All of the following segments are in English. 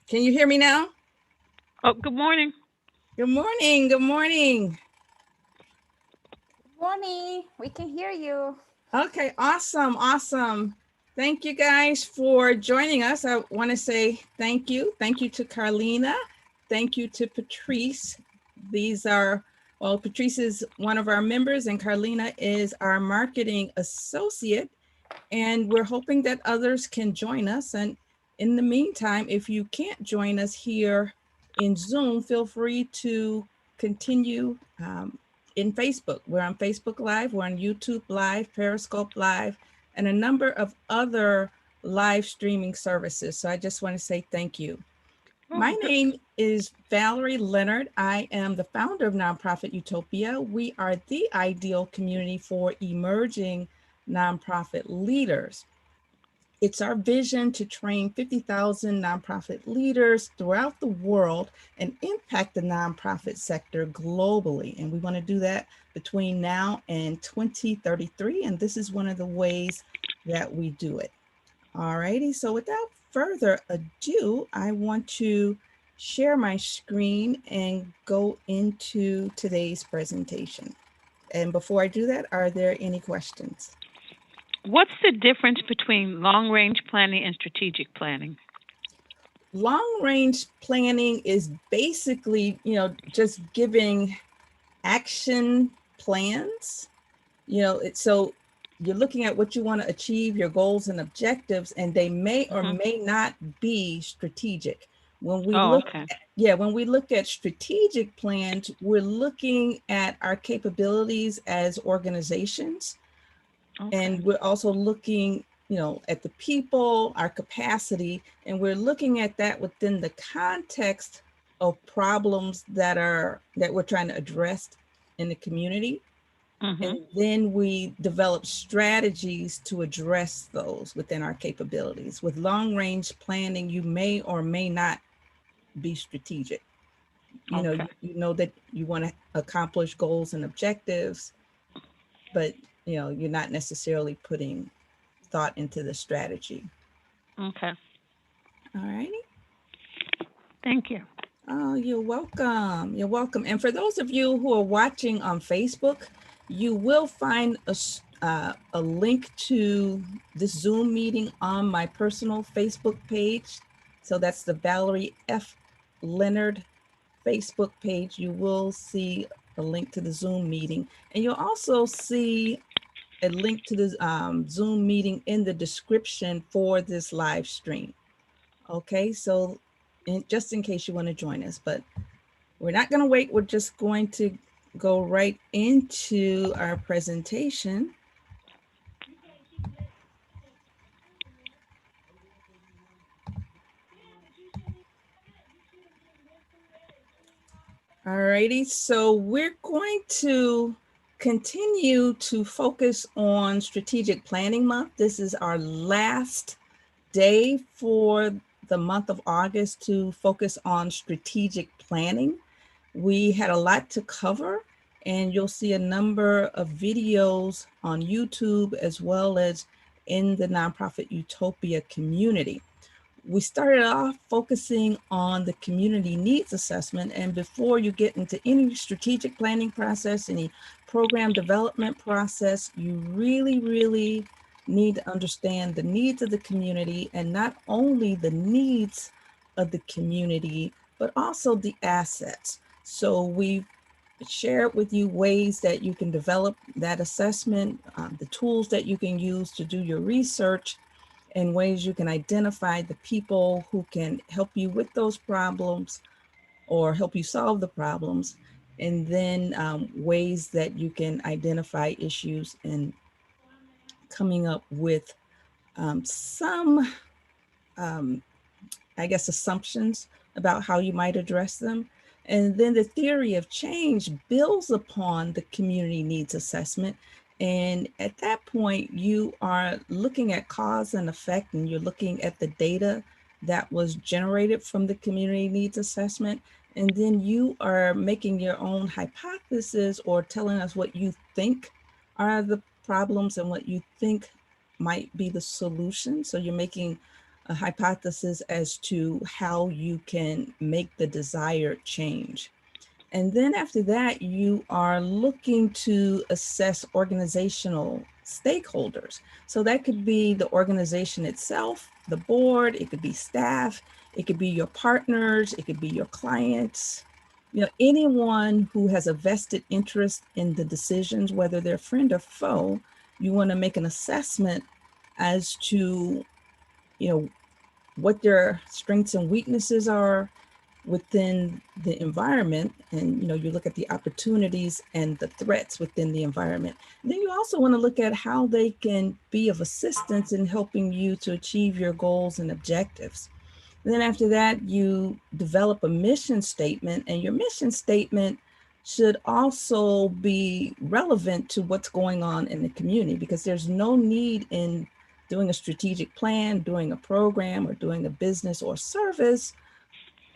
Can you hear me now? Oh, good morning. Good morning. Good morning. Morning, we can hear you. Okay, awesome. Awesome. Thank you guys for joining us. I want to say thank you. Thank you to Carlina. Thank you to Patrice. These are, well, Patrice is one of our members and Carlina is our marketing associate. And we're hoping that others can join us. And in the meantime, if you can't join us here in Zoom, feel free to continue in Facebook. We're on Facebook Live, we're on YouTube Live, Periscope Live, and a number of other live streaming services. So I just want to say thank you. Oh, My name is Valerie Leonard. I am the founder of Nonprofit Utopia. We are the ideal community for emerging nonprofit leaders. It's our vision to train 50,000 nonprofit leaders throughout the world and impact the nonprofit sector globally. And we want to do that between now and 2033. And this is one of the ways that we do it. All righty. So without further ado, I want to share my screen and go into today's presentation. And before I do that, are there any questions? what's the difference between long range planning and strategic planning? Long range planning is basically, just giving action plans. So you're looking at what you want to achieve, your goals and objectives, and they may or Hmm. may not be strategic. When we Oh, look okay. when we look at strategic plans, we're looking at our capabilities as organizations, Okay. and we're also looking, at the people, our capacity, and we're looking at that within the context of problems that we're trying to address in the community. Hmm. And then we develop strategies to address those within our capabilities. With long range planning, you may or may not be strategic. Okay. You know that you want to accomplish goals and objectives, but you're not necessarily putting thought into the strategy. Okay. All righty. Thank you. Oh, you're welcome. You're welcome. And for those of you who are watching on Facebook, you will find a link to this Zoom meeting on my personal Facebook page. So that's the Valerie F. Leonard Facebook page. You will see a link to the Zoom meeting. And you'll also see a link to the Zoom meeting in the description for this live stream. Okay, so just in case you want to join us, but we're not going to wait. We're just going to go right into our presentation. All righty, so we're going to continue to focus on Strategic Planning Month. This is our last day for the month of August to focus on strategic planning. We had a lot to cover, and you'll see a number of videos on YouTube as well as in the Nonprofit Utopia community. We started off focusing on the community needs assessment. And before you get into any strategic planning process, any program development process, you really, really need to understand the needs of the community, and not only the needs of the community, but also the assets. So we've shared with you ways that you can develop that assessment, the tools that you can use to do your research, and ways you can identify the people who can help you with those problems or help you solve the problems, and then ways that you can identify issues and coming up with some, um, I guess, assumptions about how you might address them. And then the theory of change builds upon the community needs assessment. And at that point, you are looking at cause and effect, and you're looking at the data that was generated from the community needs assessment. And then you are making your own hypothesis or telling us what you think are the problems and what you think might be the solution. So you're making a hypothesis as to how you can make the desired change. And then after that, you are looking to assess organizational stakeholders. So that could be the organization itself, the board, it could be staff, it could be your partners, it could be your clients, anyone who has a vested interest in the decisions, whether they're friend or foe. You want to make an assessment as to, what their strengths and weaknesses are within the environment, and you look at the opportunities and the threats within the environment. And then you also want to look at how they can be of assistance in helping you to achieve your goals and objectives. And then after that, you develop a mission statement, and your mission statement should also be relevant to what's going on in the community, because there's no need in doing a strategic plan, doing a program, or doing a business or service,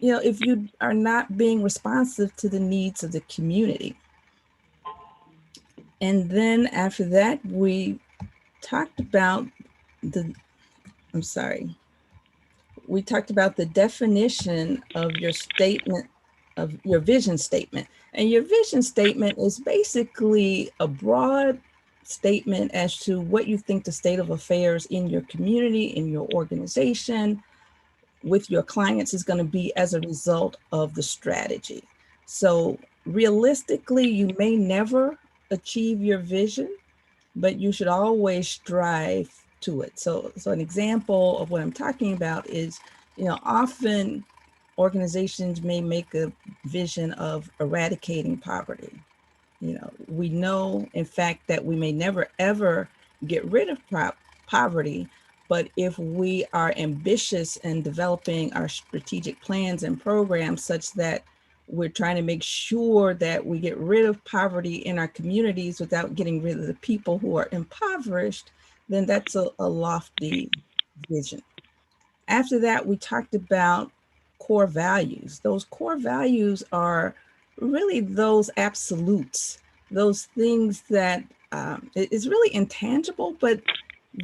if you are not being responsive to the needs of the community. And then after that, we talked about we talked about the definition of your statement, of your vision statement. And your vision statement is basically a broad statement as to what you think the state of affairs in your community, in your organization, with your clients is going to be as a result of the strategy. So realistically, you may never achieve your vision, but you should always strive to it. So an example of what I'm talking about is, often organizations may make a vision of eradicating poverty. We know, in fact, that we may never ever get rid of poverty, but if we are ambitious in developing our strategic plans and programs such that we're trying to make sure that we get rid of poverty in our communities without getting rid of the people who are impoverished, then that's a lofty vision. After that, we talked about core values. Those core values are really those absolutes, those things that is really intangible, but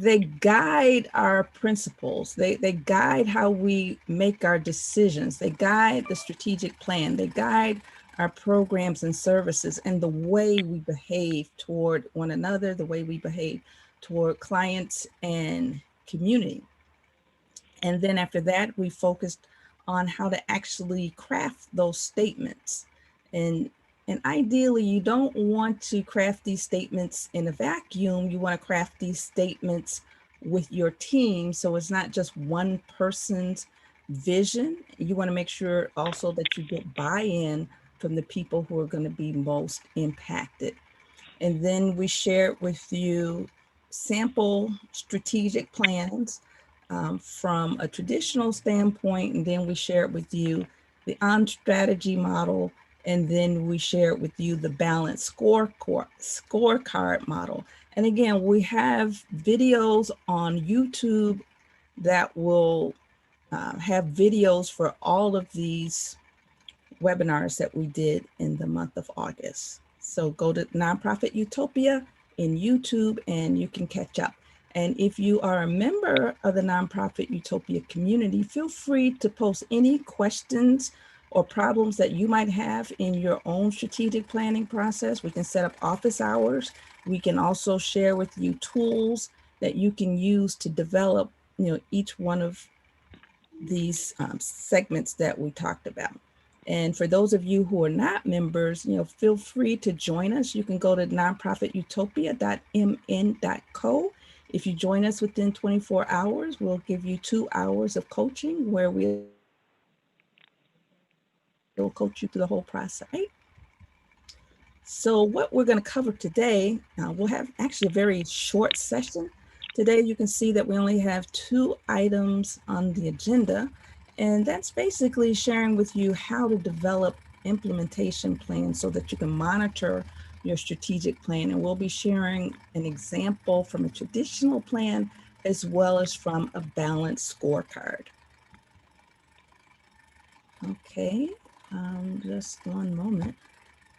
they guide our principles. They guide how we make our decisions. They guide the strategic plan. They guide our programs and services and the way we behave toward one another, the way we behave toward clients and community. And then after that, we focused on how to actually craft those statements. And ideally, you don't want to craft these statements in a vacuum. You want to craft these statements with your team. So it's not just one person's vision. You want to make sure also that you get buy-in from the people who are going to be most impacted. And then we shared with you sample strategic plans from a traditional standpoint, and then we shared with you the on-strategy model, and then we shared with you the balanced scorecard model. And again, we have videos on YouTube that will have videos for all of these webinars that we did in the month of August. So go to Nonprofit Utopia in YouTube and you can catch up. And if you are a member of the Nonprofit Utopia community, feel free to post any questions or problems that you might have in your own strategic planning process. We can set up office hours. We can also share with you tools that you can use to develop, each one of these segments that we talked about. And for those of you who are not members, feel free to join us. You can go to nonprofitutopia.mn.co. If you join us within 24 hours, we'll give you 2 hours of coaching where we'll coach you through the whole process. So what we're going to cover today, we'll have actually a very short session. Today, you can see that we only have 2 items on the agenda, and that's basically sharing with you how to develop implementation plans so that you can monitor your strategic plan. And we'll be sharing an example from a traditional plan as well as from a balanced scorecard. Okay, just one moment.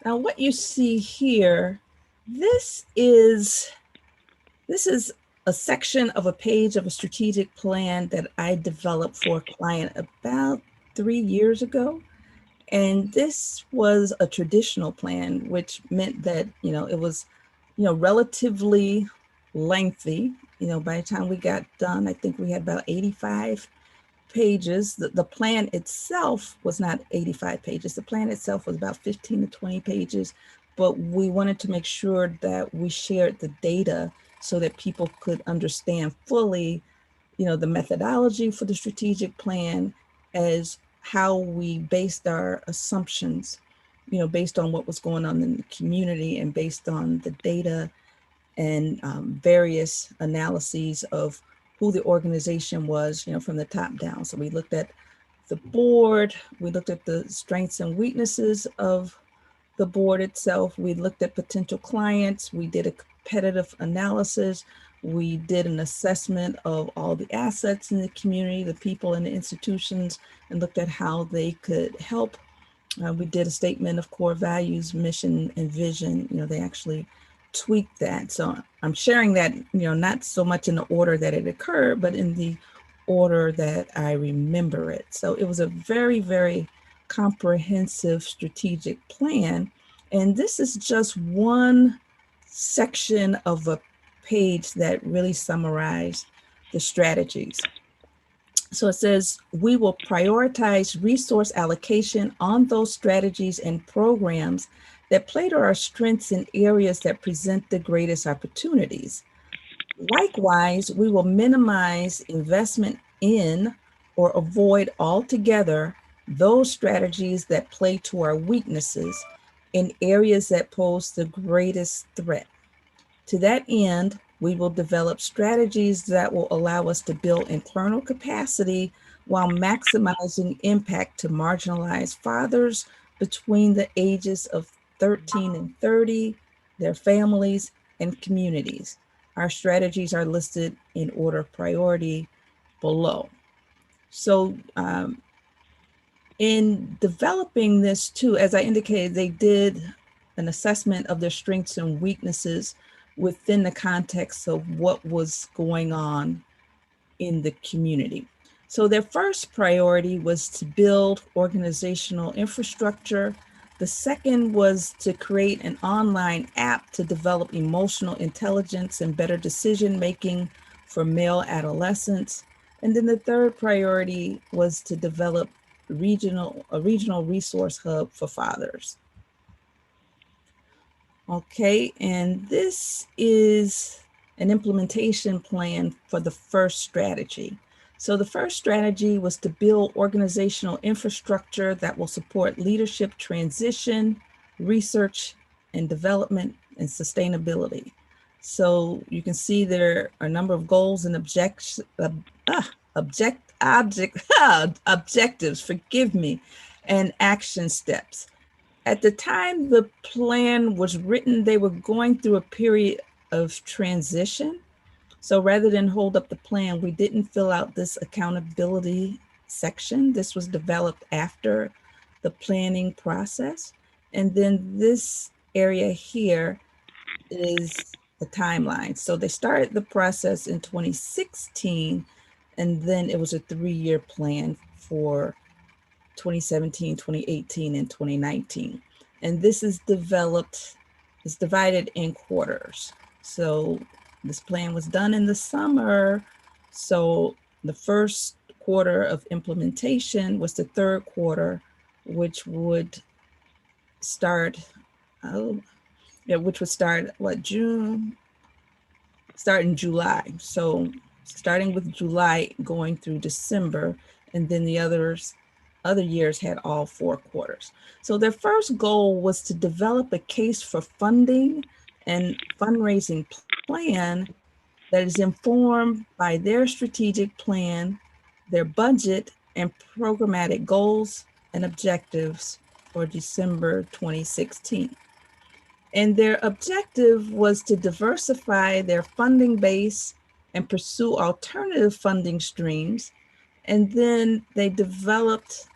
Now, what you see here, this is a section of a page of a strategic plan that I developed for a client about 3 years ago. And this was a traditional plan, which meant that, it was, relatively lengthy. By the time we got done, I think we had about 85 pages. The plan itself was not 85 pages. The plan itself was about 15 to 20 pages, but we wanted to make sure that we shared the data so that people could understand fully, the methodology for the strategic plan, as how we based our assumptions, based on what was going on in the community and based on the data and various analyses of who the organization was, from the top down. So we looked at the board, we looked at the strengths and weaknesses of the board itself, we looked at potential clients, we did a competitive analysis, we did an assessment of all the assets in the community, the people and the institutions, and looked at how they could help. We did a statement of core values, mission, and vision. They actually tweaked that. So I'm sharing that, not so much in the order that it occurred, but in the order that I remember it. So it was a very, very comprehensive strategic plan. And this is just one section of a page that really summarized the strategies. So it says, we will prioritize resource allocation on those strategies and programs that play to our strengths in areas that present the greatest opportunities. Likewise, we will minimize investment in or avoid altogether those strategies that play to our weaknesses in areas that pose the greatest threat. To that end, we will develop strategies that will allow us to build internal capacity while maximizing impact to marginalized fathers between the ages of 13 and 30, their families, and communities. Our strategies are listed in order of priority below. So in developing this too, as I indicated, they did an assessment of their strengths and weaknesses within the context of what was going on in the community. So their first priority was to build organizational infrastructure. The second was to create an online app to develop emotional intelligence and better decision-making for male adolescents. And then the third priority was to develop a regional resource hub for fathers. Okay, and this is an implementation plan for the first strategy. So the first strategy was to build organizational infrastructure that will support leadership transition, research and development, and sustainability. So you can see there are a number of goals and objectives, forgive me, and action steps. At the time the plan was written, they were going through a period of transition. So rather than hold up the plan, we didn't fill out this accountability section. This was developed after the planning process. And then this area here is the timeline. So they started the process in 2016, and then it was a 3-year plan for 2017, 2018, and 2019. And this is it's divided in quarters. So this plan was done in the summer. So the first quarter of implementation was the third quarter, which would start, June? Start in July. So starting with July, going through December, and then the other years had all 4 quarters. So their first goal was to develop a case for funding and fundraising plan that is informed by their strategic plan, their budget, and programmatic goals and objectives for December 2016. And their objective was to diversify their funding base and pursue alternative funding streams. And then they developed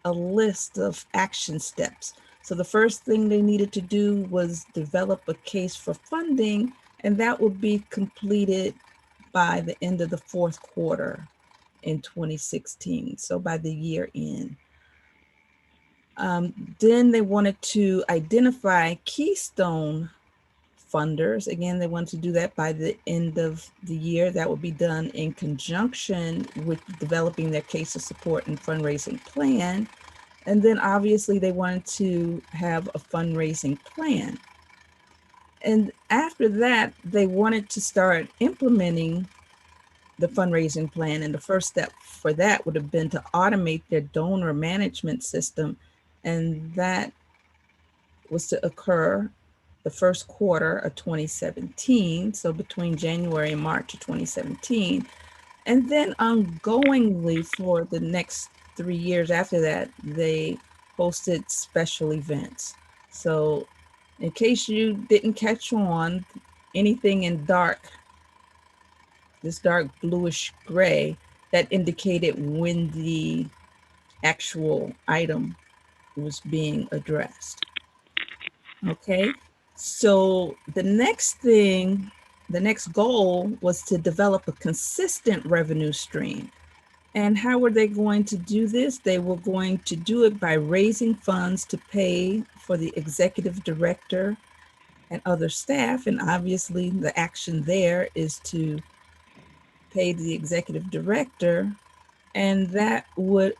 a list of action steps. So the first thing they needed to do was develop a case for funding, and that would be completed by the end of the fourth quarter in 2016, so by the year end. Then they wanted to identify keystone funders. Again, they wanted to do that by the end of the year. That would be done in conjunction with developing their case of support and fundraising plan. And then obviously they wanted to have a fundraising plan. And after that, they wanted to start implementing the fundraising plan. And the first step for that would have been to automate their donor management system. And that was to occur the first quarter of 2017. So between January and March of 2017. And then ongoingly for the next 3 years after that, they hosted special events. So in case you didn't catch on, anything in this dark bluish gray, that indicated when the actual item was being addressed. Okay, so the next goal was to develop a consistent revenue stream. And how were they going to do this? They were going to do it by raising funds to pay for the executive director and other staff. And obviously the action there is to pay the executive director, and that would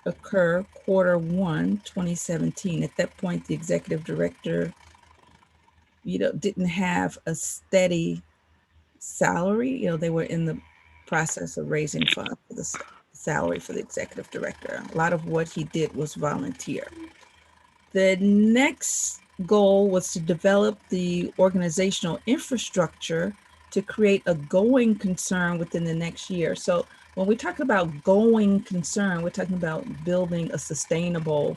occur quarter one, 2017. At that point, the executive director, didn't have a steady salary. They were in the process of raising funds for the salary for the executive director. A lot of what he did was volunteer. The next goal was to develop the organizational infrastructure to create a going concern within the next year. So when we talk about going concern, we're talking about building a sustainable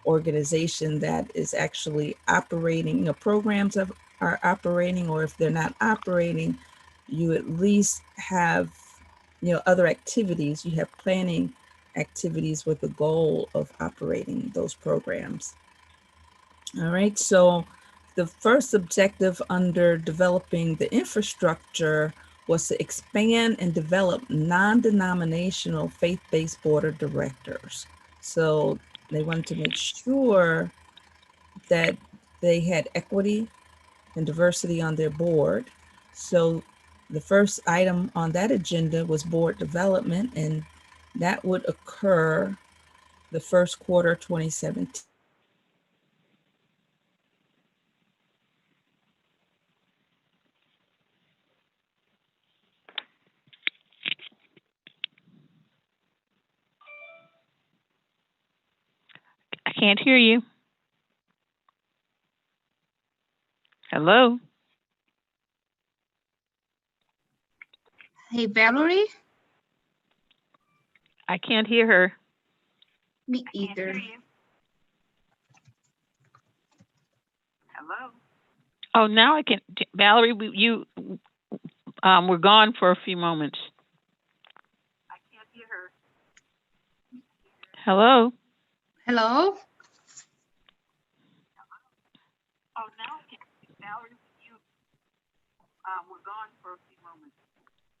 organization that is actually operating. Programs are operating, or if they're not operating, you at least have other activities. You have planning activities with the goal of operating those programs. All right, so the first objective under developing the infrastructure was to expand and develop non-denominational faith-based board of directors. So they wanted to make sure that they had equity and diversity on their board. So the first item on that agenda was board development, and that would occur the first quarter 2017. I can't hear you. Hello? Hey, Valerie? I can't hear her. Me either. Hello? Oh, now I can. Valerie, you were gone for a few moments. I can't hear her. Hello? Hello? Oh, now I can. Valerie, you were gone for a few moments.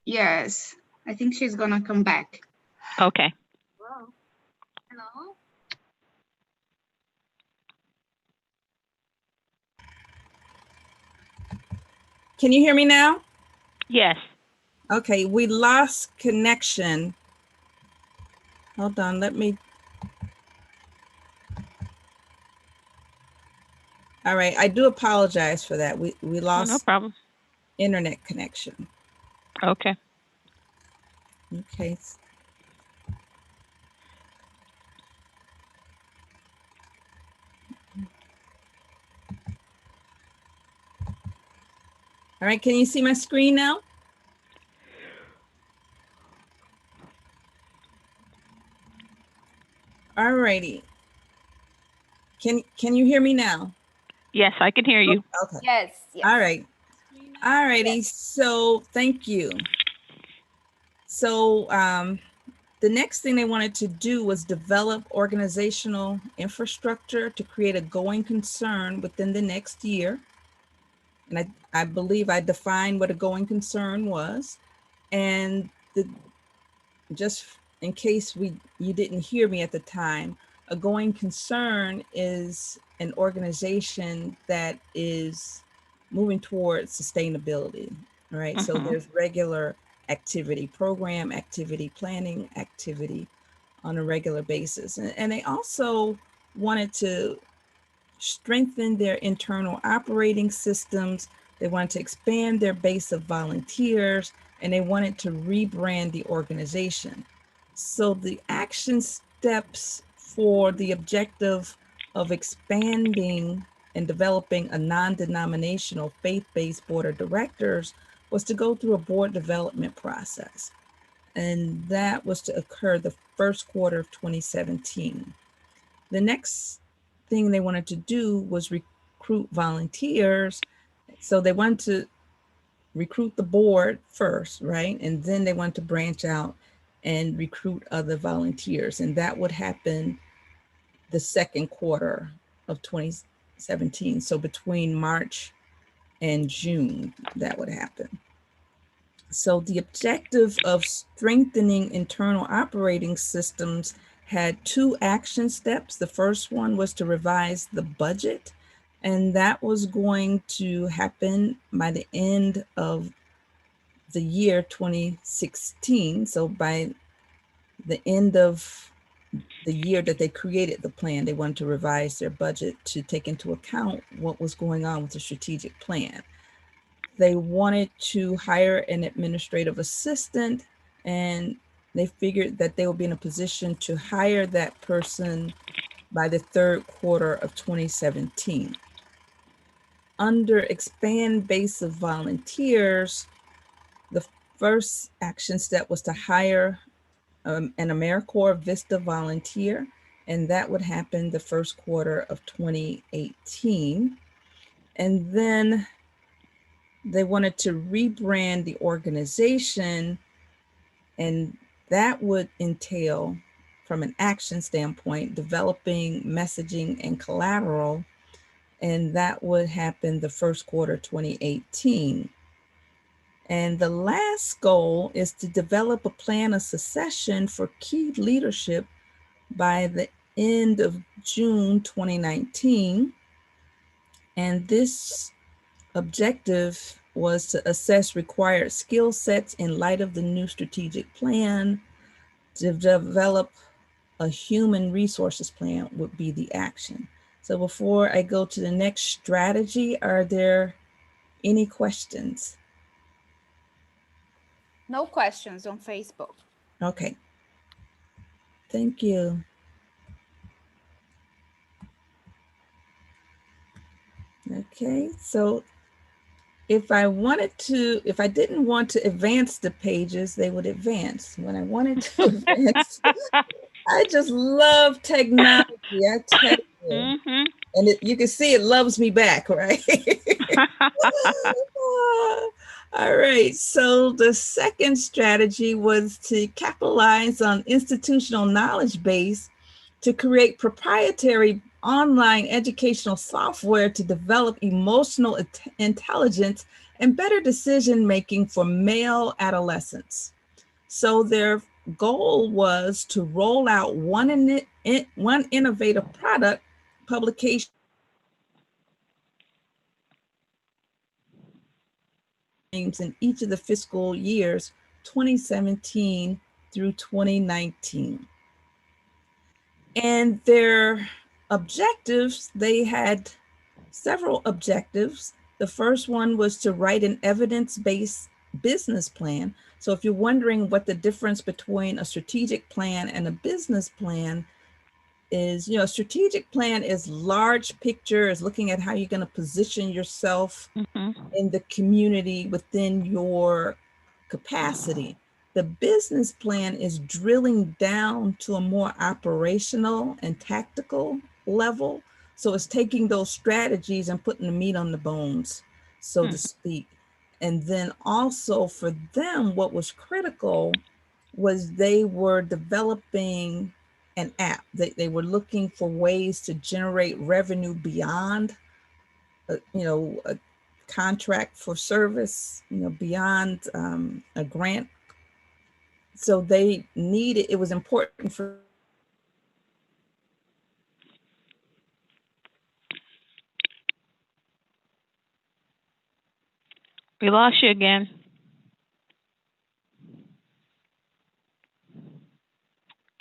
Yes, I think she's gonna come back. Okay. Hello? Hello? Can you hear me now? Yes. Okay, we lost connection. Hold on, let me. All right, I do apologize for that. We lost no problem. Internet connection. Okay. Okay. All right, can you see my screen now? All righty. Can you hear me now? Yes, I can hear you. Okay. Yes. All right. All righty. Yes. So thank you. So the next thing they wanted to do was develop organizational infrastructure to create a going concern within the next year. And I believe I defined what a going concern was. And just in case you didn't hear me at the time, a going concern is an organization that is moving towards sustainability, right? So there's regular activity, program activity, planning activity on a regular basis. And they also wanted to strengthen their internal operating systems. They wanted to expand their base of volunteers, and they wanted to rebrand the organization. So the action steps for the objective of expanding and developing a non-denominational faith-based board of directors was to go through a board development process. And that was to occur the first quarter of 2017. The next thing they wanted to do was recruit volunteers. So they wanted to recruit the board first, right? And then they wanted to branch out and recruit other volunteers. And that would happen the second quarter of 2017. So between March and June, that would happen. So the objective of strengthening internal operating systems had two action steps. The first one was to revise the budget, and that was going to happen by the end of the year 2016. So by the end of the year that they created the plan, they wanted to revise their budget to take into account what was going on with the strategic plan. They wanted to hire an administrative assistant, and they figured that they would be in a position to hire that person by the third quarter of 2017. Under expand base of volunteers, the first action step was to hire an AmeriCorps Vista volunteer, and that would happen the first quarter of 2018. And then they wanted to rebrand the organization, and that would entail, from an action standpoint, developing messaging and collateral, and that would happen the first quarter 2018. And the last goal is to develop a plan of succession for key leadership by the end of June 2019. And this objective was to assess required skill sets in light of the new strategic plan. To develop a human resources plan would be the action. So before I go to the next strategy, are there any questions? No questions on Facebook. Okay. Thank you. Okay, so if I didn't want to advance the pages, they would advance. When I wanted to advance, I just love technology, I tell you. And you can see it loves me back, right? All right, so the second strategy was to capitalize on institutional knowledge base to create proprietary online educational software to develop emotional intelligence and better decision-making for male adolescents. So their goal was to roll out one innovative product publication in each of the fiscal years 2017 through 2019. And their objectives, they had several objectives. The first one was to write an evidence-based business plan. So if you're wondering what the difference between a strategic plan and a business plan is, a strategic plan is large picture, is looking at how you're going to position yourself in the community within your capacity. The business plan is drilling down to a more operational and tactical level. So it's taking those strategies and putting the meat on the bones, so to speak. And then also for them, what was critical was they were developing an app. They were looking for ways to generate revenue beyond, a contract for service, beyond a grant so they needed, it was important for We lost you again.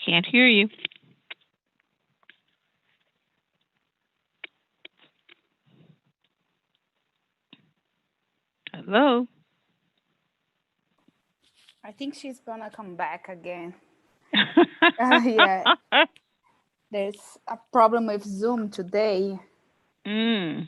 Can't hear you. Hello? I think she's gonna come back again. Yeah, there's a problem with Zoom today. Mm.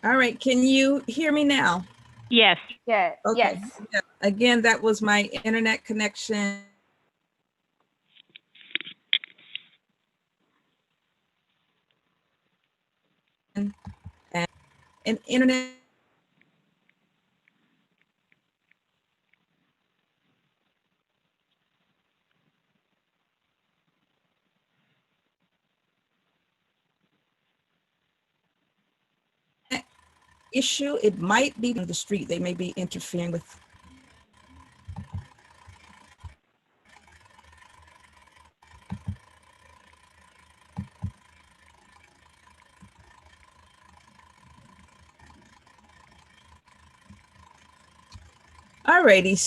All right, can you hear me now? Yes. Yeah, Okay. yes. Yeah. Again, that was my internet connection. And an internet issue. It might be on the street. They may be interfering with. All righty.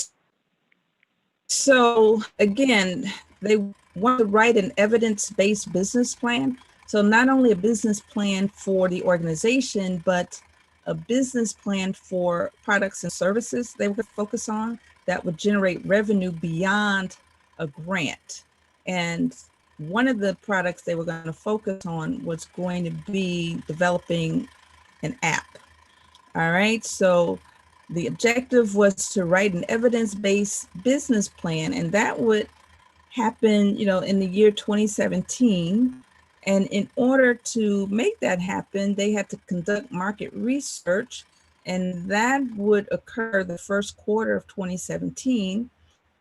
So again, they want to write an evidence-based business plan. So not only a business plan for the organization, but a business plan for products and services they would focus on that would generate revenue beyond a grant. And one of the products they were going to focus on was going to be developing an app. All right, so the objective was to write an evidence-based business plan, and that would happen, in the year 2017. And in order to make that happen, they had to conduct market research, and that would occur the first quarter of 2017.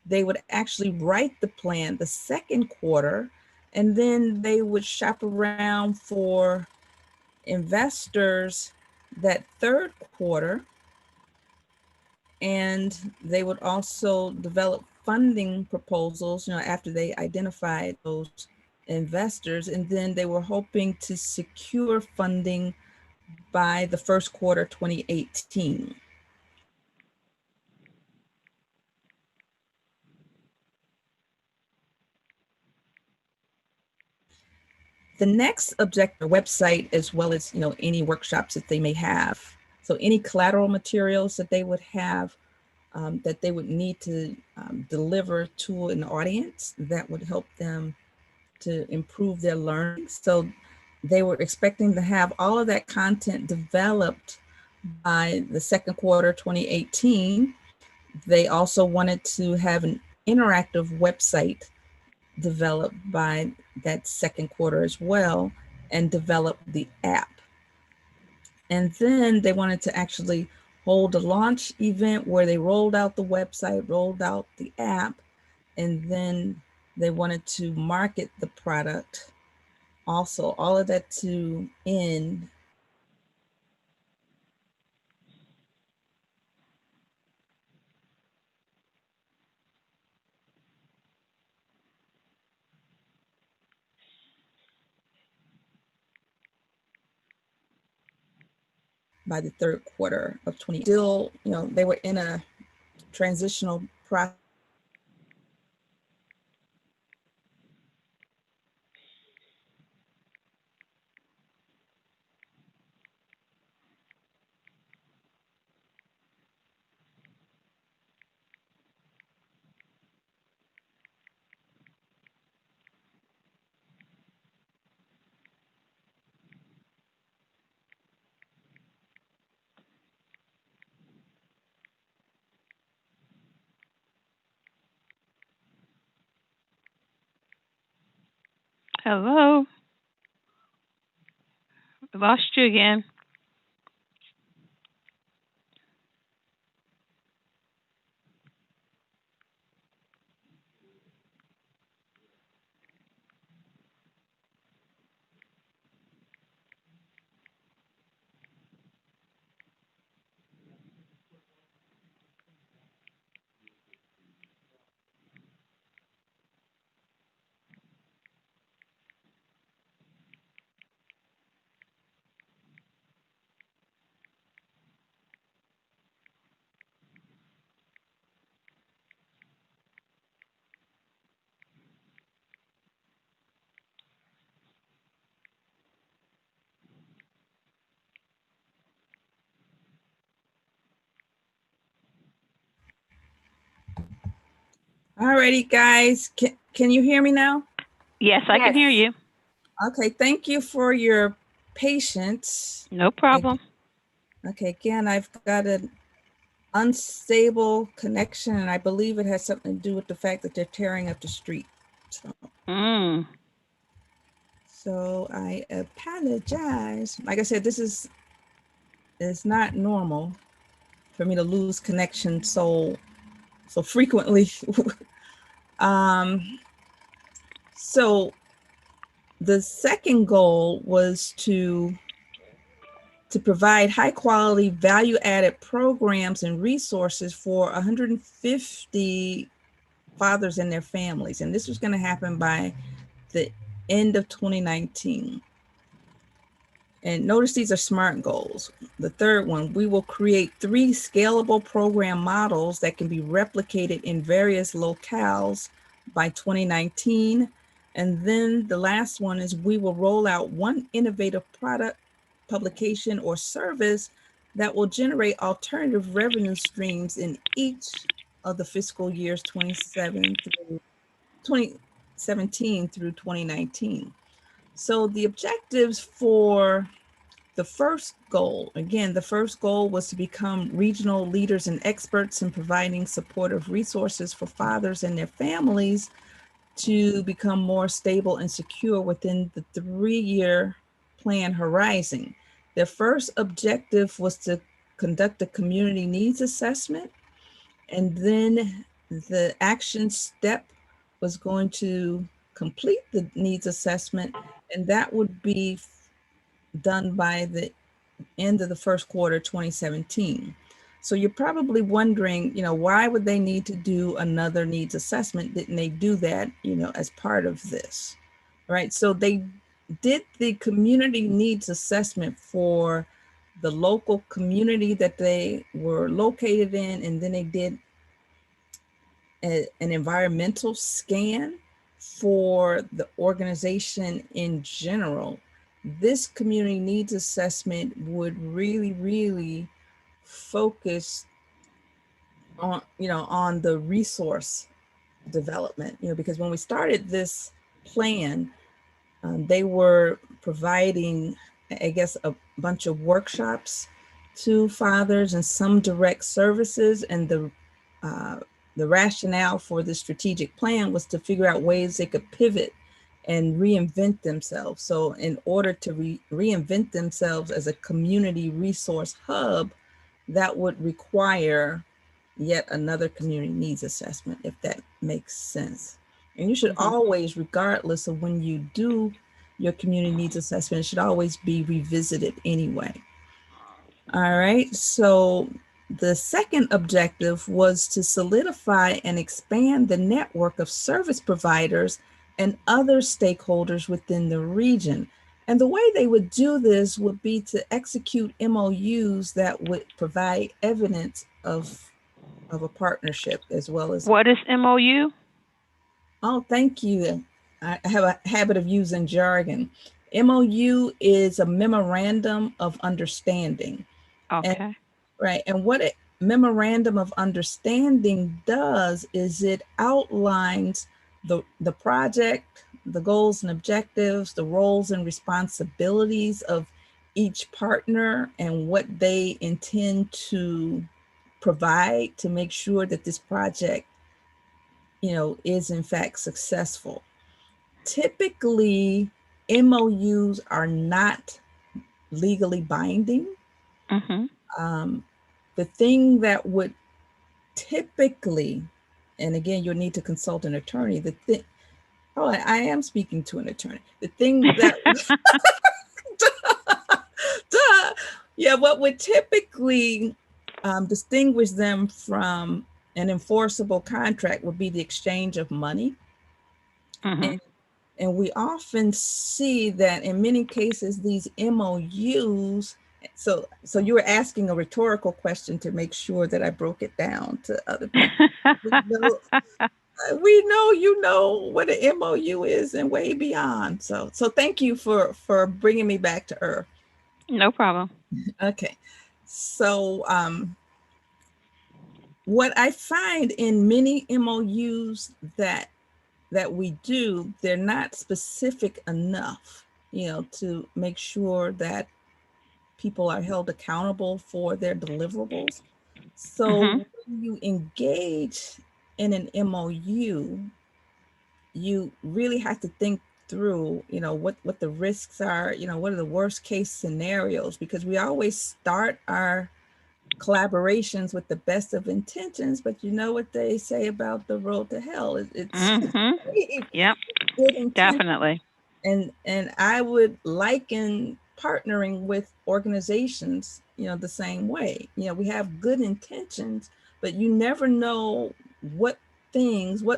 They would actually write the plan the second quarter, and then they would shop around for investors that third quarter, and they would also develop funding proposals, after they identified those investors, and then they were hoping to secure funding by the first quarter 2018. The next objective website, as well as any workshops that they may have. So any collateral materials that they would have, that they would need to deliver to an audience that would help them to improve their learning. So they were expecting to have all of that content developed by the second quarter 2018. They also wanted to have an interactive website developed by that second quarter as well, and develop the app. And then they wanted to actually hold a launch event where they rolled out the website, rolled out the app, and then they wanted to market the product. Also, all of that to end by the third quarter of 20. Still, they were in a transitional process. Hello. We lost you again. Alrighty, guys. Can you hear me now? Yes, I can hear you. Okay, thank you for your patience. No problem. Okay, again, I've got an unstable connection, and I believe it has something to do with the fact that they're tearing up the street. So I apologize. Like I said, this is not normal for me to lose connection so frequently. So the second goal was to provide high quality value added programs and resources for 150 fathers and their families. And this was going to happen by the end of 2019. And notice these are SMART goals. The third one, we will create 3 scalable program models that can be replicated in various locales by 2019. And then the last one is we will roll out 1 innovative product, publication, or service that will generate alternative revenue streams in each of the fiscal years 2017 through 2019. So the objectives for the first goal, again, the first goal was to become regional leaders and experts in providing supportive resources for fathers and their families to become more stable and secure within the 3-year plan horizon. Their first objective was to conduct a community needs assessment, and then the action step was going to complete the needs assessment, and that would be done by the end of the first quarter 2017. So you're probably wondering, why would they need to do another needs assessment? Didn't they do that, as part of this, right? So they did the community needs assessment for the local community that they were located in, and then they did an environmental scan for the organization in general. This community needs assessment would really focus on, on the resource development, because when we started this plan, they were providing, I guess, a bunch of workshops to fathers and some direct services. And the rationale for the strategic plan was to figure out ways they could pivot and reinvent themselves. So in order to reinvent themselves as a community resource hub, that would require yet another community needs assessment, if that makes sense. And you should always, regardless of when you do your community needs assessment, it should always be revisited anyway. All right, so the second objective was to solidify and expand the network of service providers and other stakeholders within the region. And the way they would do this would be to execute MOUs that would provide evidence of a partnership, as well as— What is MOU? Oh, thank you. I have a habit of using jargon. MOU is a memorandum of understanding. Okay. And what a memorandum of understanding does is it outlines the project, the goals and objectives, the roles and responsibilities of each partner, and what they intend to provide to make sure that this project, is in fact successful. typically MOUs are not legally binding. The thing that would typically, and again, you'll need to consult an attorney. I am speaking to an attorney. The thing that, what would typically distinguish them from an enforceable contract would be the exchange of money. And we often see that in many cases, these MOUs, so you were asking a rhetorical question to make sure that I broke it down to other people. We know you know what an MOU is and way beyond. So thank you for bringing me back to earth. No problem. Okay. So what I find in many MOUs that we do, they're not specific enough, to make sure that people are held accountable for their deliverables. So when you engage in an MOU, you really have to think through, what the risks are, what are the worst case scenarios, because we always start our collaborations with the best of intentions, but you know what they say about the road to hell. Yep. Definitely. And I would liken partnering with organizations, the same way. We have good intentions, but you never know what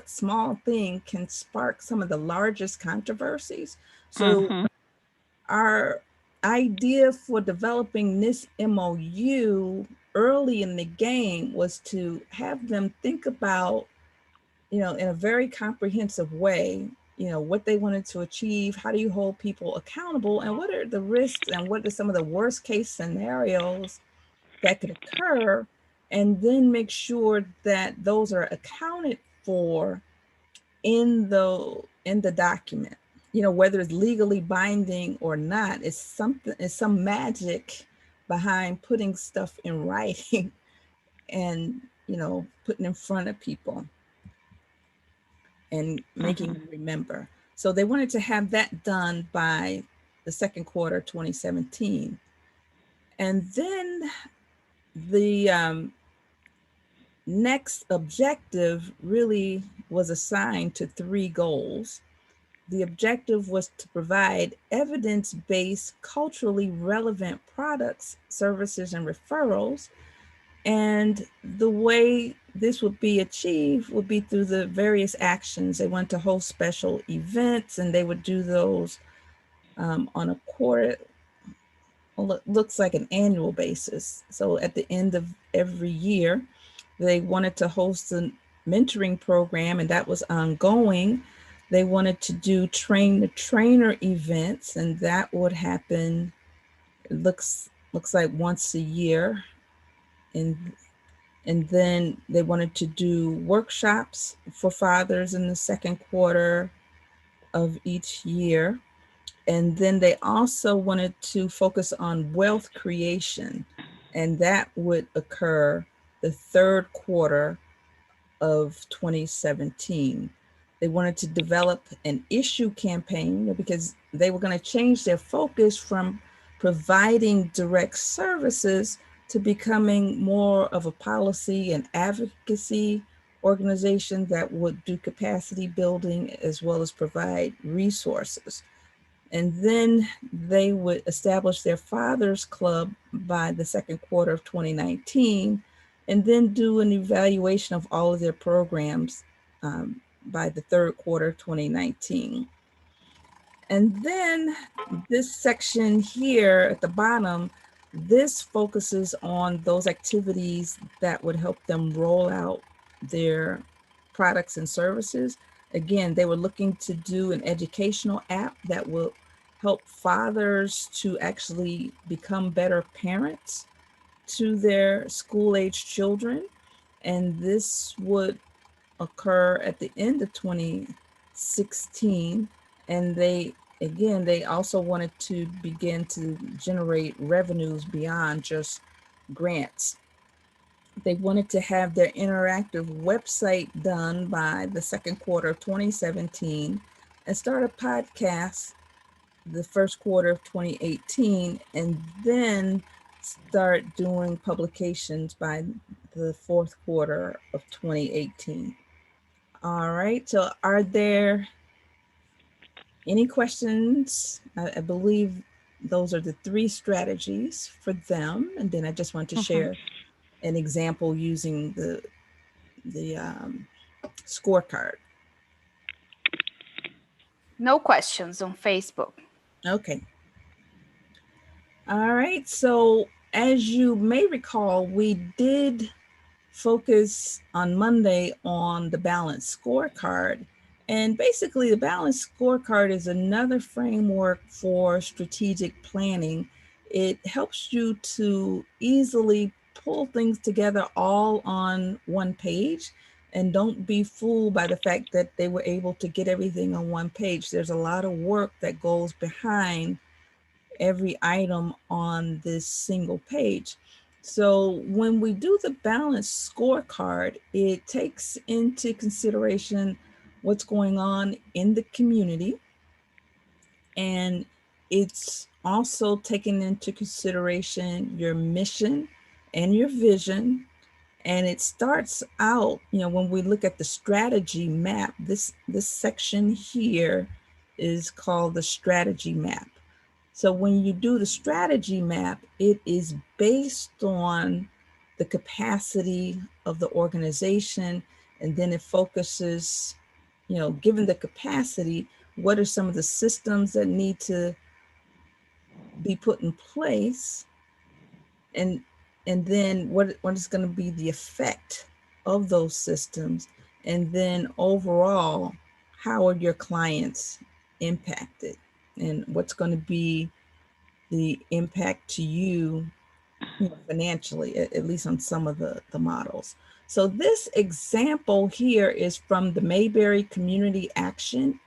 small thing can spark some of the largest controversies. So our idea for developing this MOU early in the game was to have them think about, in a very comprehensive way, what they wanted to achieve, how do you hold people accountable, and what are the risks and what are some of the worst case scenarios that could occur, and then make sure that those are accounted for in the document. Whether it's legally binding or not, it's some magic behind putting stuff in writing and, putting in front of people and making them remember. So they wanted to have that done by the second quarter 2017. And then the next objective really was assigned to 3 goals. The objective was to provide evidence-based, culturally relevant products, services, and referrals. And the way this would be achieved would be through the various actions. They want to host special events, and they would do those on a quarter, looks like an annual basis. So at the end of every year, they wanted to host a mentoring program, and that was ongoing. They wanted to do train the trainer events, and that would happen, it looks like once a year. And then they wanted to do workshops for fathers in the second quarter of each year. And then they also wanted to focus on wealth creation, and that would occur the third quarter of 2017. They wanted to develop an issue campaign because they were going to change their focus from providing direct services to becoming more of a policy and advocacy organization that would do capacity building as well as provide resources. And then they would establish their Fathers Club by the second quarter of 2019, and then do an evaluation of all of their programs by the third quarter of 2019. And then this section here at the bottom, this focuses on those activities that would help them roll out their products and services. Again, they were looking to do an educational app that will help fathers to actually become better parents to their school-age children. And this would occur at the end of 2016. And they also wanted to begin to generate revenues beyond just grants. They wanted to have their interactive website done by the second quarter of 2017. and start a podcast the first quarter of 2018, and then start doing publications by the fourth quarter of 2018. All right, so are there any questions? I believe those are the three strategies for them. And then I just want to share an example using the scorecard. No questions on Facebook. Okay. All right. So as you may recall, we did focus on Monday on the balanced scorecard. And basically, the balanced scorecard is another framework for strategic planning. It helps you to easily pull things together all on one page. And don't be fooled by the fact that they were able to get everything on one page. There's a lot of work that goes behind every item on this single page. So when we do the balanced scorecard, it takes into consideration what's going on in the community, and it's also taking into consideration your mission and your vision. And it starts out, when we look at the strategy map, this section here is called the strategy map. So when you do the strategy map, it is based on the capacity of the organization, and then it focuses, given the capacity, what are some of the systems that need to be put in place, and then what is going to be the effect of those systems, and then overall, how are your clients impacted, and what's going to be the impact to you, financially, at least on some of the models. So this example here is from the Mayberry Community Action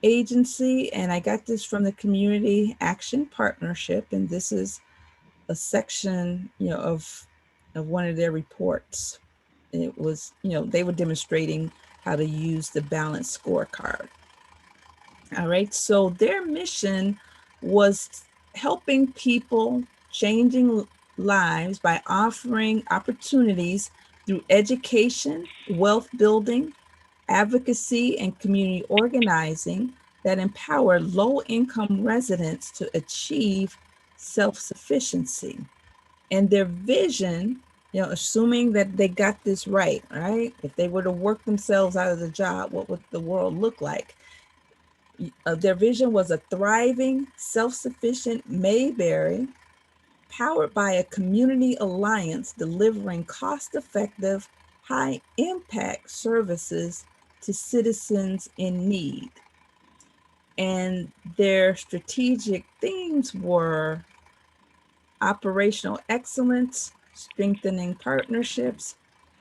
Agency, and I got this from the Community Action Partnership, and this is a section, of one of their reports. And it was, they were demonstrating how to use the balanced scorecard. All right, so their mission was helping people, changing lives by offering opportunities through education, wealth building, advocacy, and community organizing that empower low-income residents to achieve self-sufficiency. And their vision, assuming that they got this right? If they were to work themselves out of the job, what would the world look like? Their vision was a thriving, self-sufficient Mayberry, powered by a community alliance delivering cost-effective, high-impact services to citizens in need. And their strategic themes were operational excellence, strengthening partnerships,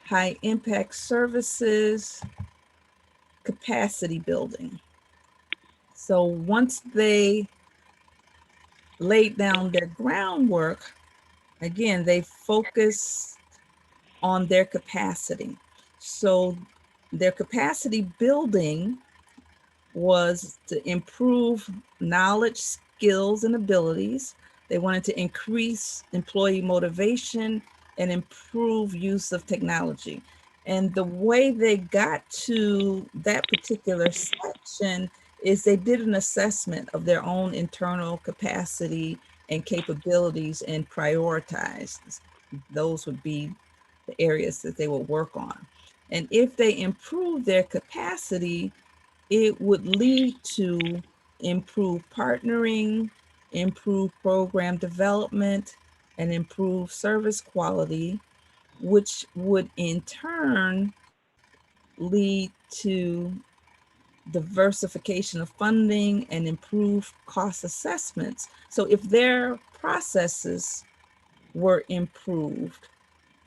high-impact services, capacity building. So once they laid down their groundwork, again, they focused on their capacity. So their capacity building was to improve knowledge, skills, and abilities. They wanted to increase employee motivation and improve use of technology. And the way they got to that particular section is they did an assessment of their own internal capacity and capabilities and prioritized. Those would be the areas that they would work on. And if they improve their capacity, it would lead to improved partnering, improved program development, and improved service quality, which would in turn lead to diversification of funding and improved cost assessments. So if their processes were improved,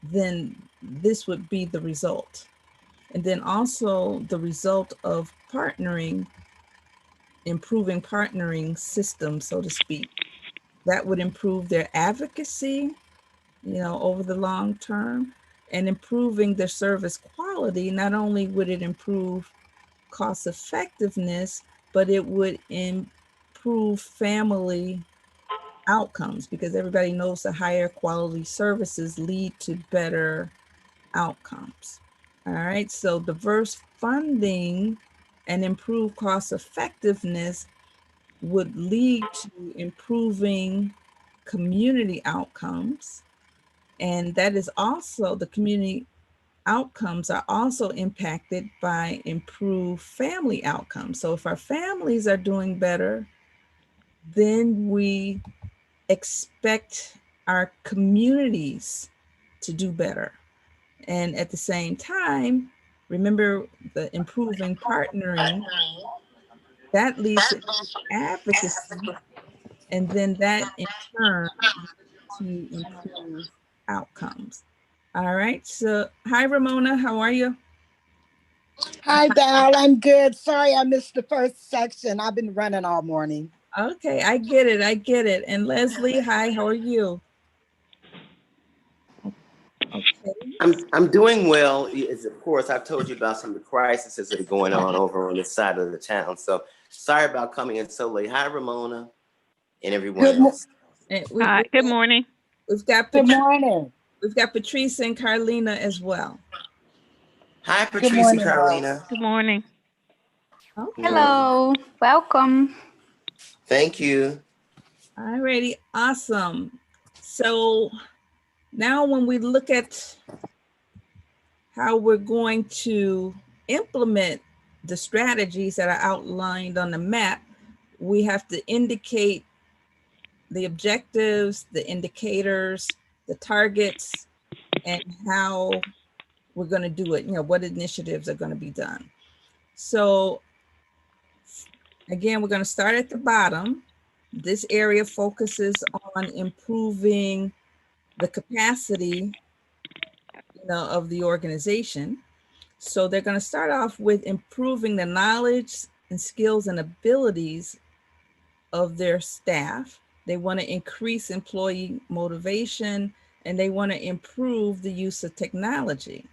then this would be the result. And then also the result of partnering, improving partnering systems, so to speak, that would improve their advocacy, over the long term, and improving their service quality. Not only would it improve cost effectiveness, but it would improve family outcomes because everybody knows the higher quality services lead to better outcomes. All right, so diverse funding and improved cost effectiveness would lead to improving community outcomes. And that is also, the community outcomes are also impacted by improved family outcomes. So if our families are doing better, then we expect our communities to do better. And at the same time, remember the improving partnering, that leads to advocacy, and then that in turn to improve outcomes. All right. So, hi, Ramona. How are you? Hi, Val. I'm good. Sorry I missed the first section. I've been running all morning. Okay, I get it. I get it. And Leslie, hi. How are you? Okay. I'm doing well. Of course, I've told you about some of the crises that are going on over on this side of the town. So sorry about coming in so late. Hi, Ramona, and everyone Good, else. And Hi, good morning. we've got good morning. we've got Patrice and Carlina as well. Hi, Good Patrice and morning, Carolina. Good morning. Okay. Hello, welcome. Thank you. Alrighty, awesome. So now when we look at how we're going to implement the strategies that are outlined on the map, we have to indicate the objectives, the indicators, the targets, and how we're going to do it, what initiatives are going to be done. So again, we're going to start at the bottom. This area focuses on improving the capacity, of the organization. So they're going to start off with improving the knowledge and skills and abilities of their staff. They want to increase employee motivation, and they want to improve the use of technology.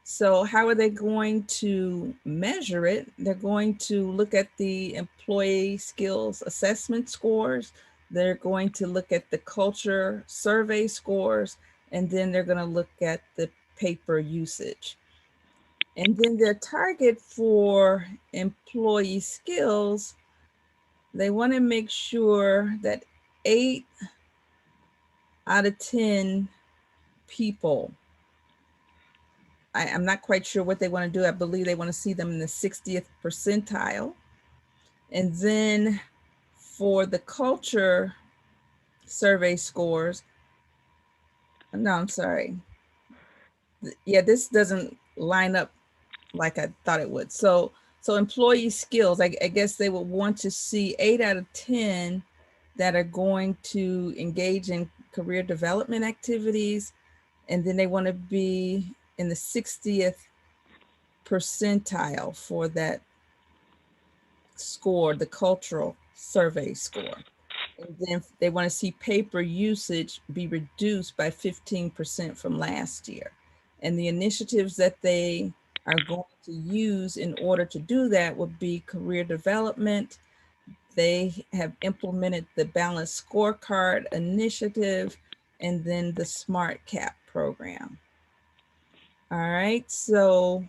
So how are they going to measure it? They're going to look at the employee skills assessment scores. They're going to look at the culture survey scores, and then they're going to look at the paper usage. And then their target for employee skills, they want to make sure that 8 out of 10 people, I'm not quite sure what they want to do. I believe they want to see them in the 60th percentile. And then for the culture survey scores, no, I'm sorry. Yeah, this doesn't line up like I thought it would. So employee skills, I guess they would want to see 8 out of 10 that are going to engage in career development activities. And then they want to be in the 60th percentile for that score, the cultural survey score. And then they want to see paper usage be reduced by 15% from last year. And the initiatives that they are going to use in order to do that would be career development. They have implemented the Balanced Scorecard initiative and then the Smart Cap program. All right, so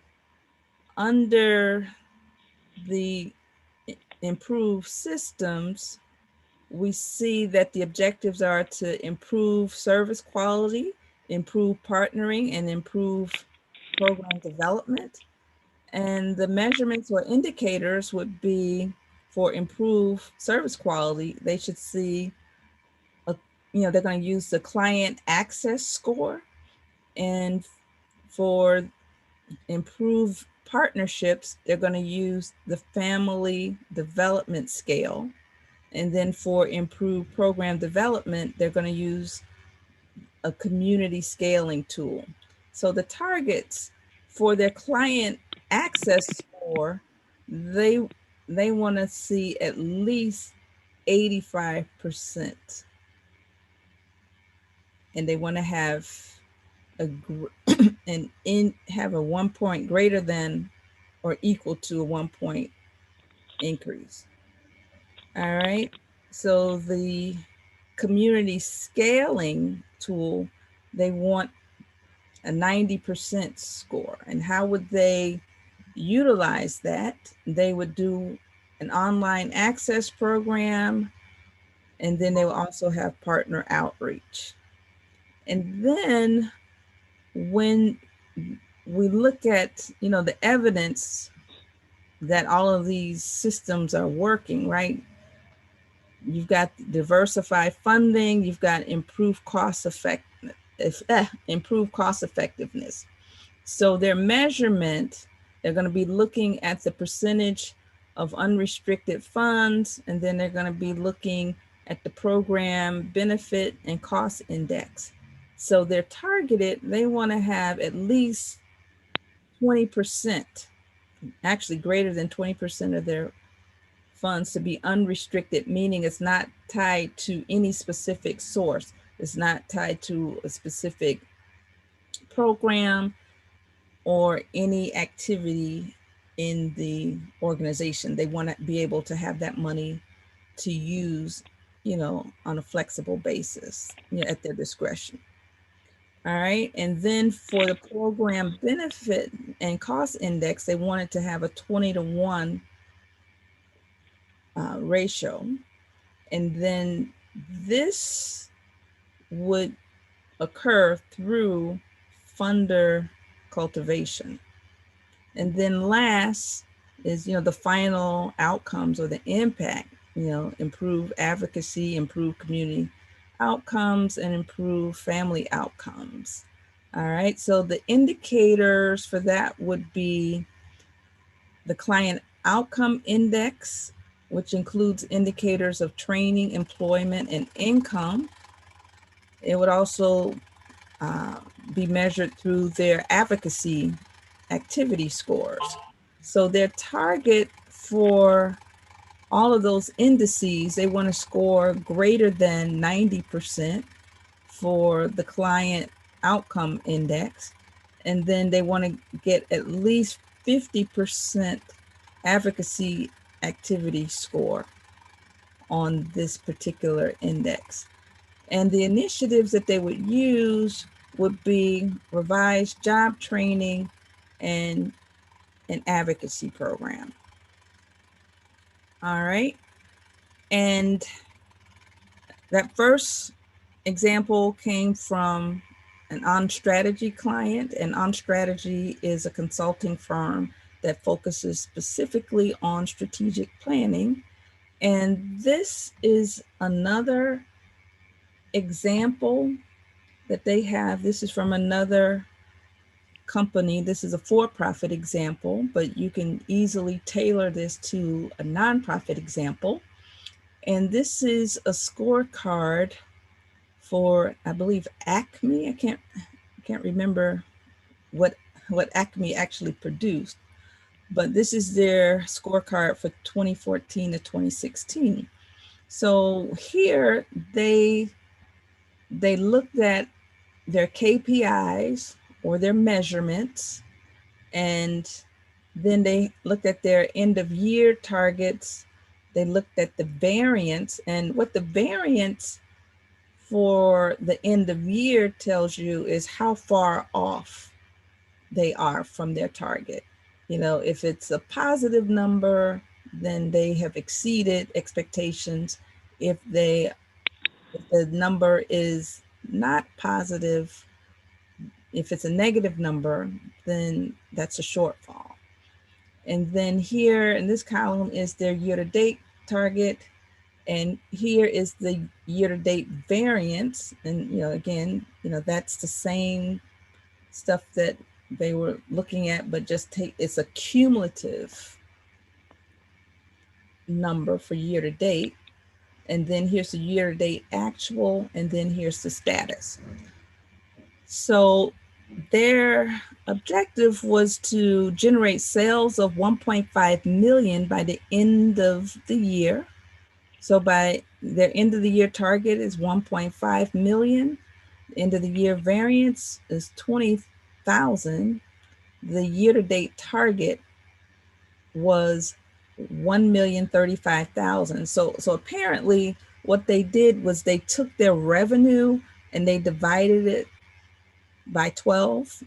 under the improved systems, we see that the objectives are to improve service quality, improve partnering, and improve program development. And the measurements or indicators would be for improved service quality. They should see, they're going to use the client access score. And for improved partnerships, they're going to use the family development scale. And then for improved program development, they're going to use a community scaling tool. So the targets for their client access score, they want to see at least 85%. And they want to have have a 1 point greater than or equal to a 1.5 increase. All right. So the community scaling tool, they want a 90% score. And how would they utilize that? They would do an online access program, and then they will also have partner outreach. And then when we look at, the evidence that all of these systems are working, right? You've got diversified funding, you've got improved cost effectiveness. So their measurement, they're going to be looking at the percentage of unrestricted funds, and then they're going to be looking at the program benefit and cost index. So they're targeted, they want to have at least 20%, actually greater than 20% of their funds to be unrestricted, meaning it's not tied to any specific source. It's not tied to a specific program or any activity in the organization. They want to be able to have that money to use, on a flexible basis, at their discretion. All right. And then for the program benefit and cost index, they wanted to have a 20-to-1 ratio. And then this would occur through funder cultivation. And then last is, the final outcomes or the impact, improve advocacy, improve community outcomes, and improve family outcomes. All right. So the indicators for that would be the client outcome index, which includes indicators of training, employment, and income. It would also be measured through their advocacy activity scores. So their target for all of those indices, they want to score greater than 90% for the client outcome index. And then they want to get at least 50% advocacy activity score on this particular index. And the initiatives that they would use would be revised job training and an advocacy program. All right. And that first example came from an On Strategy client, and On Strategy is a consulting firm that focuses specifically on strategic planning. And this is another example that they have. This is from another company. This is a for-profit example, but you can easily tailor this to a nonprofit example. And this is a scorecard for, I believe, Acme. I can't remember what Acme actually produced, but this is their scorecard for 2014 to 2016. So here they looked at their KPIs or their measurements, and then they looked at their end of year targets. They looked at the variance, and what the variance for the end of year tells you is how far off they are from their target. If it's a positive number, then they have exceeded expectations. If the number is not positive, if it's a negative number, then that's a shortfall. And then here in this column is their year-to-date target. And here is the year-to-date variance. And, again, that's the same stuff that they were looking at, but it's a cumulative number for year-to-date. And then here's the year-to-date actual, and then here's the status. So their objective was to generate sales of 1.5 million by the end of the year. So by their end of the year target is 1.5 million. The end of the year variance is 20,000. The year-to-date target was $1,035,000. So apparently what they did was they took their revenue and they divided it by 12,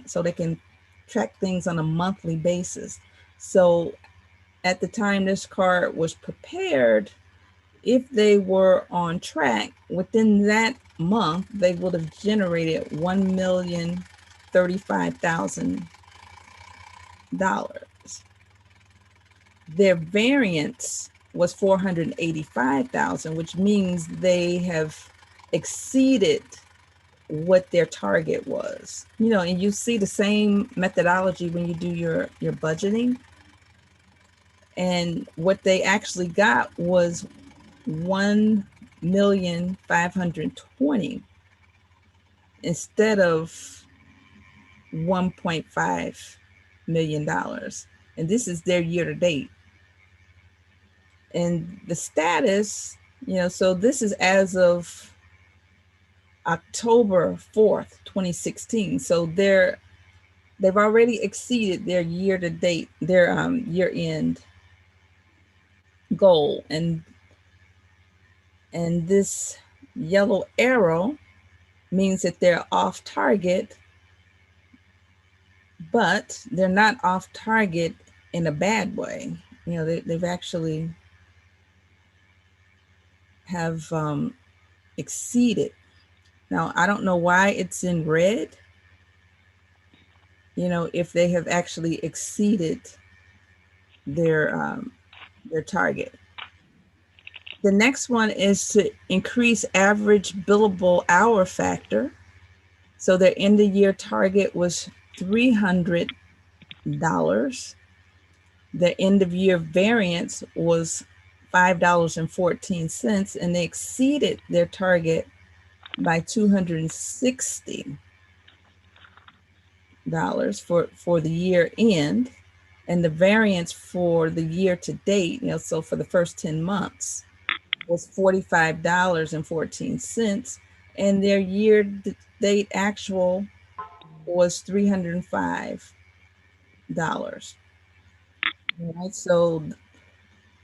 so they can track things on a monthly basis. So at the time this card was prepared, if they were on track within that month, they would have generated $1,035,000. Their variance was 485,000, which means they have exceeded what their target was. And you see the same methodology when you do your budgeting. And what they actually got was 1,520,000 instead of $1.5 million. And this is their year to date. And the status, so this is as of October 4th, 2016. So they've already exceeded their year to date, their year end goal. And this yellow arrow means that they're off target, but they're not off target in a bad way. They've actually have exceeded. Now, I don't know why it's in red, if they have actually exceeded their target. The next one is to increase average billable hour factor. So their end of year target was $300. The end of year variance was $5.14, and they exceeded their target by $260 for the year end. And the variance for the year to date, so for the first 10 months, was $45.14, and their year to date actual was $305. Right, so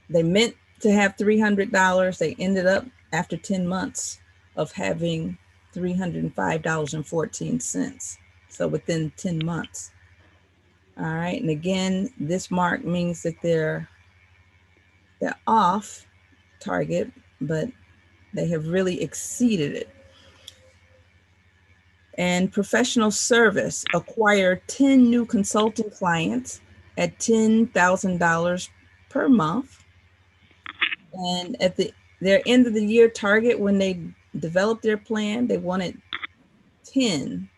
they meant to have $300. They ended up after 10 months of having $305.14. So within 10 months. All right, and again, this mark means that they're off target, but they have really exceeded it. And professional service, acquire 10 new consulting clients at $10,000 per month. And at their end of the year target, when they developed their plan, they wanted 10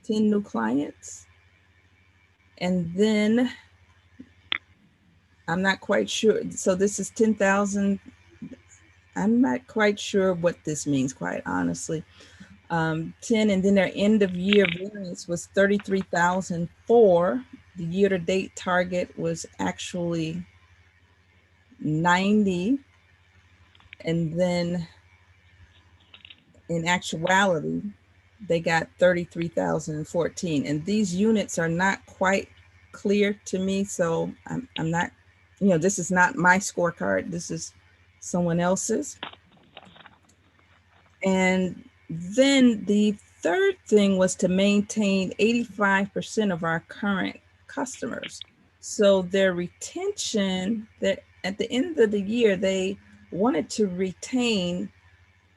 new clients. And then I'm not quite sure. So this is 10,000. I'm not quite sure what this means, quite honestly. 10, and then their end of year variance was 33,004. The year to date target was actually 90. And then in actuality, they got 33,014. And these units are not quite clear to me. So I'm not, this is not my scorecard. This is someone else's. And then the third thing was to maintain 85% of our current customers. So their retention, that at the end of the year, they wanted to retain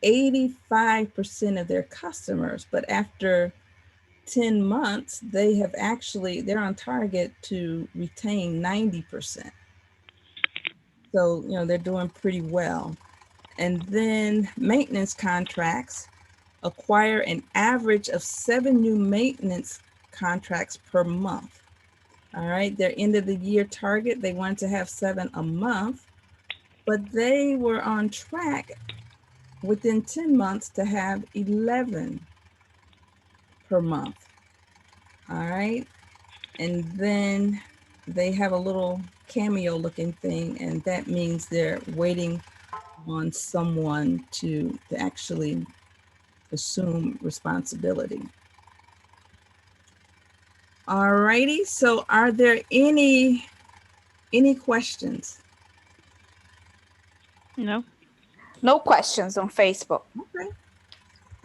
85% of their customers, but after 10 months, they're on target to retain 90%. So, they're doing pretty well. And then maintenance contracts, acquire an average of 7 new maintenance contracts per month. All right, their end of the year target, they wanted to have 7 a month, but they were on track within 10 months to have 11 per month. All right, and then they have a little cameo looking thing, and that means they're waiting on someone to actually assume responsibility. All righty, so are there any Any questions? No. No questions on Facebook. Okay.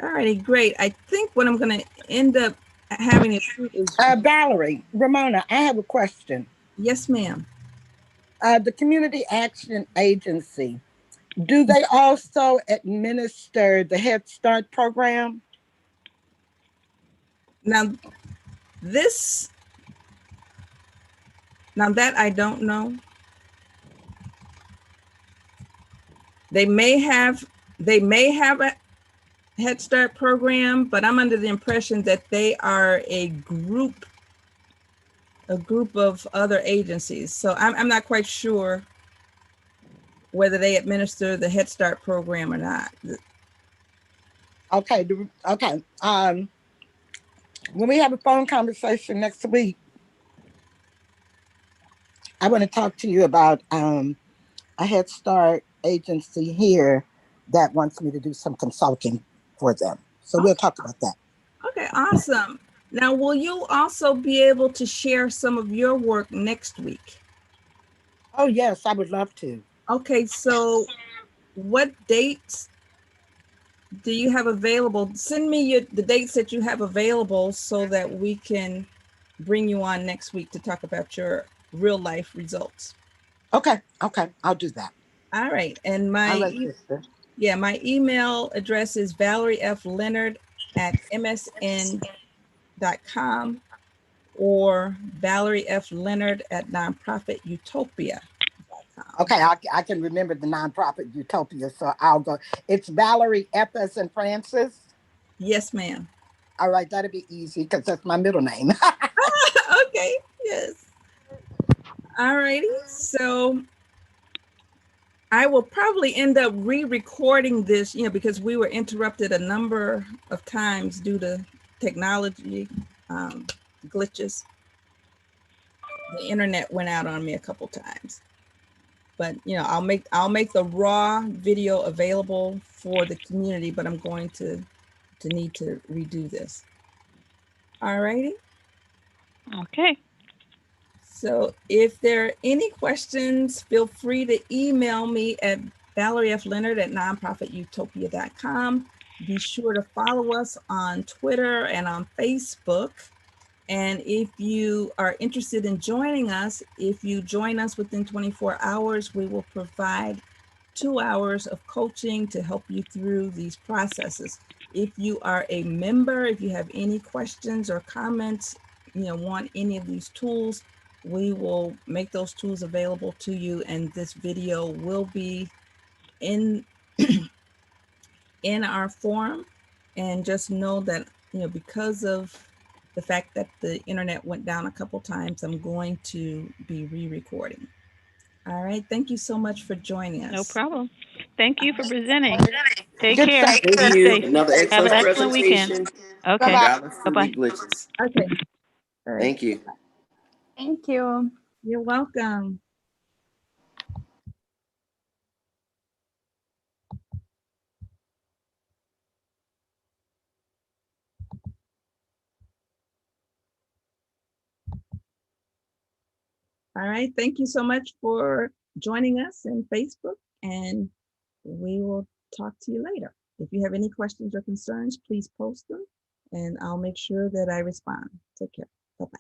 All righty, great. I think what I'm going to end up having to do is, Valerie, Ramona, I have a question. yes, ma'am. The Community Action Agency, do they also administer the Head Start program? Now that I don't know. They may have a Head Start program, but I'm under the impression that they are a group of other agencies. So I'm not quite sure whether they administer the Head Start program or not. Okay, okay. When we have a phone conversation next week, I want to talk to you about a Head Start agency here that wants me to do some consulting for them. So we'll talk about that. Okay, awesome. Now, will you also be able to share some of your work next week? Oh, yes, I would love to. Okay, so what dates do you have available? Send me the dates that you have available so that we can bring you on next week to talk about your real life results. Okay, I'll do that. All right, and my email address is ValerieFLeonard@msn.com or ValerieFLeonard@nonprofitutopia.com. Okay, I can remember the nonprofit Utopia, so I'll go. It's Valerie F. as in Francis. Yes, ma'am. All right, that'll be easy because that's my middle name. Okay, yes. All righty, so I will probably end up re-recording this, because we were interrupted a number of times due to technology glitches. The internet went out on me a couple times, but I'll make the raw video available for the community, but I'm going to need to redo this. All righty. Okay. So if there are any questions, feel free to email me at ValerieFLeonard@nonprofitutopia.com. Be sure to follow us on Twitter and on Facebook. And if you are interested in joining us, if you join us within 24 hours, we will provide 2 hours of coaching to help you through these processes. If you are a member, if you have any questions or comments, want any of these tools, we will make those tools available to you, and this video will be in in our forum. And just know that because of the fact that the internet went down a couple times, I'm going to be re-recording. All right, thank you so much for joining us. No problem. Thank you for presenting. Take Good care. stuff. Be Thank you. safe. Another Have an excellent excellent weekend. presentation. Okay. Regardless of Bye-bye. the glitches. Okay. All right. Thank you. Thank you. You're welcome. All right. Thank you so much for joining us in Facebook, and we will talk to you later. If you have any questions or concerns, please post them, and I'll make sure that I respond. Take care. Bye-bye.